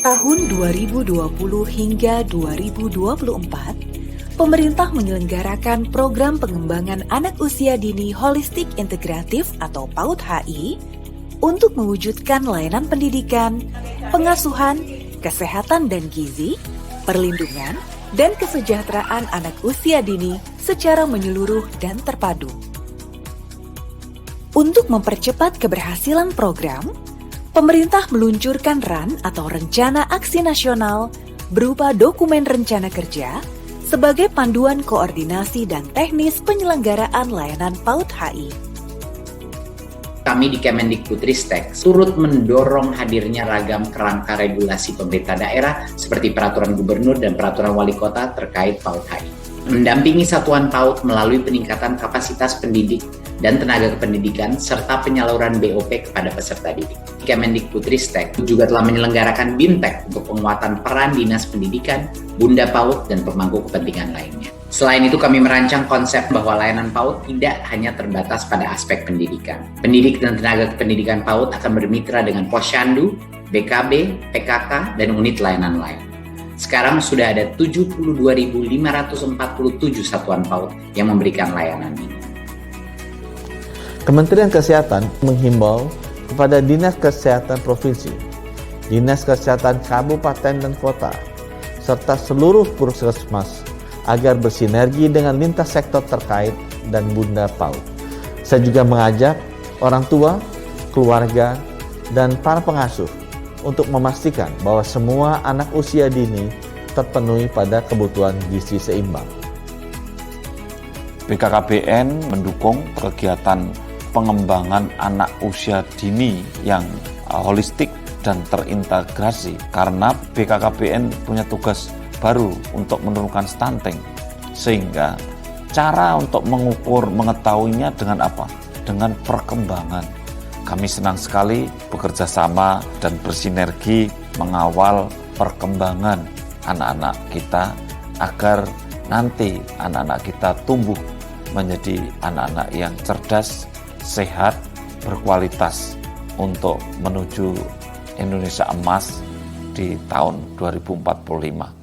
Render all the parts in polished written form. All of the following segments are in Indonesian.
Tahun 2020 hingga 2024, pemerintah menyelenggarakan program pengembangan anak usia dini holistik integratif atau PAUD HI untuk mewujudkan layanan pendidikan, pengasuhan, kesehatan dan gizi, perlindungan, dan kesejahteraan anak usia dini secara menyeluruh dan terpadu. Untuk mempercepat keberhasilan program, pemerintah meluncurkan RAN atau Rencana Aksi Nasional berupa dokumen rencana kerja sebagai panduan koordinasi dan teknis penyelenggaraan layanan PAUD HI. Kami di Kemendikbudristek turut mendorong hadirnya ragam kerangka regulasi pemerintah daerah seperti peraturan gubernur dan peraturan wali kota terkait PAUD HI. Mendampingi satuan PAUD melalui peningkatan kapasitas pendidik dan tenaga kependidikan serta penyaluran BOP kepada peserta didik. Kemendikbudristek juga telah menyelenggarakan BIMTEK untuk penguatan peran Dinas Pendidikan, Bunda PAUD, dan pemangku kepentingan lainnya. Selain itu, kami merancang konsep bahwa layanan PAUD tidak hanya terbatas pada aspek pendidikan. Pendidik dan tenaga kependidikan PAUD akan bermitra dengan Posyandu, BKB, PKK, dan unit layanan lain. Sekarang sudah ada 72.547 satuan PAUD yang memberikan layanan ini. Kementerian Kesehatan menghimbau kepada Dinas Kesehatan Provinsi, Dinas Kesehatan Kabupaten dan Kota, serta seluruh puskesmas agar bersinergi dengan lintas sektor terkait dan Bunda PAUD. Saya juga mengajak orang tua, keluarga, dan para pengasuh untuk memastikan bahwa semua anak usia dini terpenuhi pada kebutuhan gizi seimbang. BKKBN mendukung kegiatan pengembangan anak usia dini yang holistik dan terintegrasi karena BKKBN punya tugas baru untuk menurunkan stunting, sehingga cara untuk mengukur mengetahuinya dengan apa? Dengan perkembangan. Kami senang sekali bekerja sama dan bersinergi mengawal perkembangan anak-anak kita agar nanti anak-anak kita tumbuh menjadi anak-anak yang cerdas, sehat, berkualitas untuk menuju Indonesia emas di tahun 2045.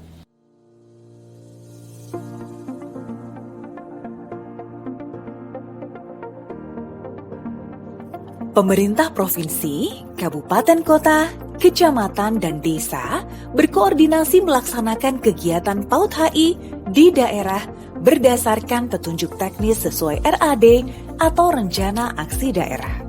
Pemerintah provinsi, kabupaten kota, kecamatan, dan desa berkoordinasi melaksanakan kegiatan PAUD HI di daerah berdasarkan petunjuk teknis sesuai RAD atau Rencana Aksi Daerah.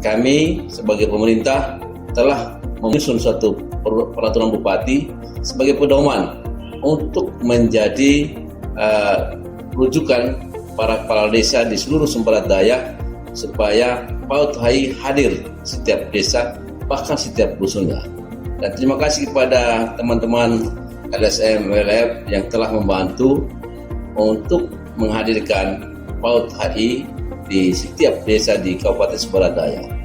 Kami sebagai pemerintah telah menyusun suatu peraturan bupati sebagai pedoman untuk menjadi rujukan para kepala desa di seluruh sumber daya supaya PAUD HI hadir setiap desa, bahkan setiap dusunnya. Dan terima kasih kepada teman-teman LSM WLF yang telah membantu untuk menghadirkan PAUD HI di setiap desa di Kabupaten Sumber Daya.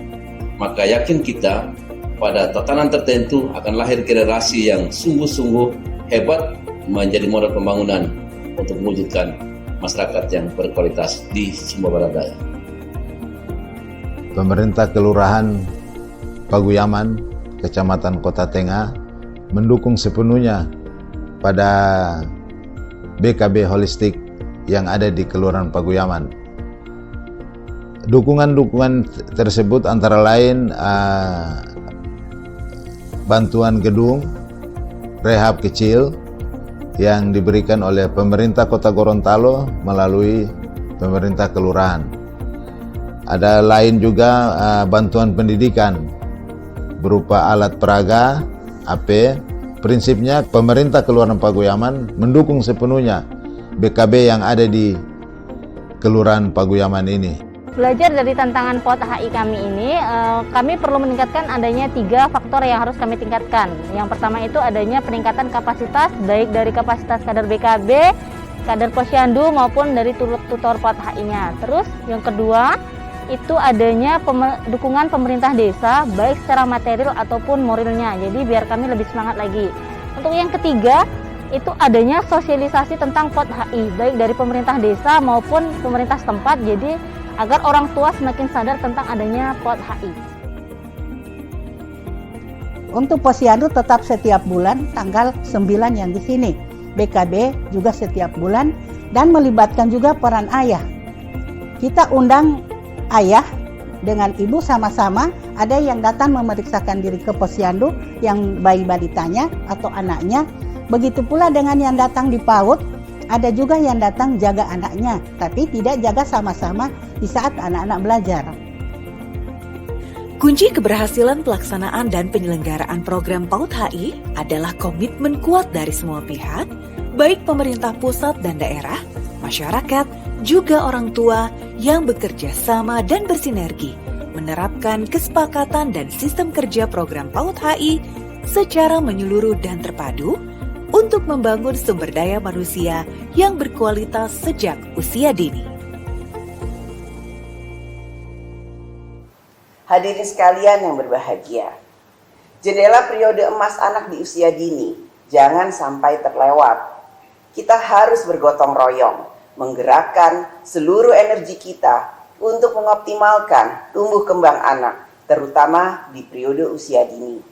Maka yakin kita pada tatanan tertentu akan lahir generasi yang sungguh-sungguh hebat menjadi modal pembangunan untuk mewujudkan masyarakat yang berkualitas di Sumber Daya. Pemerintah Kelurahan Paguyaman, Kecamatan Kota Tengah mendukung sepenuhnya pada BKB holistik yang ada di Kelurahan Paguyaman. Dukungan-dukungan tersebut antara lain bantuan gedung, rehab kecil yang diberikan oleh pemerintah Kota Gorontalo melalui pemerintah kelurahan. Ada lain juga bantuan pendidikan berupa alat peraga, AP. Prinsipnya pemerintah Kelurahan Paguyaman mendukung sepenuhnya BKB yang ada di Kelurahan Paguyaman ini. Belajar dari tantangan PAUD HI kami ini, kami perlu meningkatkan adanya 3 faktor yang harus kami tingkatkan. Yang pertama itu adanya peningkatan kapasitas, baik dari kapasitas kader BKB, kader Posyandu maupun dari tutor PAUD HI-nya. Terus yang kedua itu adanya dukungan pemerintah desa, baik secara material ataupun moralnya. Jadi biar kami lebih semangat lagi. Untuk yang ketiga itu adanya sosialisasi tentang PAUD HI, baik dari pemerintah desa maupun pemerintah setempat. Jadi agar orang tua semakin sadar tentang adanya PAUD HI. Untuk Posyandu tetap setiap bulan tanggal 9 yang di sini. BKB juga setiap bulan dan melibatkan juga peran ayah. Kita undang ayah dengan ibu sama-sama, ada yang datang memeriksakan diri ke Posyandu yang bayi balitanya atau anaknya. Begitu pula dengan yang datang di PAUD, ada juga yang datang jaga anaknya, tapi tidak jaga sama-sama di saat anak-anak belajar. Kunci keberhasilan pelaksanaan dan penyelenggaraan program PAUD HI adalah komitmen kuat dari semua pihak, baik pemerintah pusat dan daerah, masyarakat, juga orang tua yang bekerja sama dan bersinergi, menerapkan kesepakatan dan sistem kerja program PAUD HI secara menyeluruh dan terpadu, untuk membangun sumber daya manusia yang berkualitas sejak usia dini. Hadirin sekalian yang berbahagia, jendela periode emas anak di usia dini jangan sampai terlewat. Kita harus bergotong royong, menggerakkan seluruh energi kita untuk mengoptimalkan tumbuh kembang anak, terutama di periode usia dini.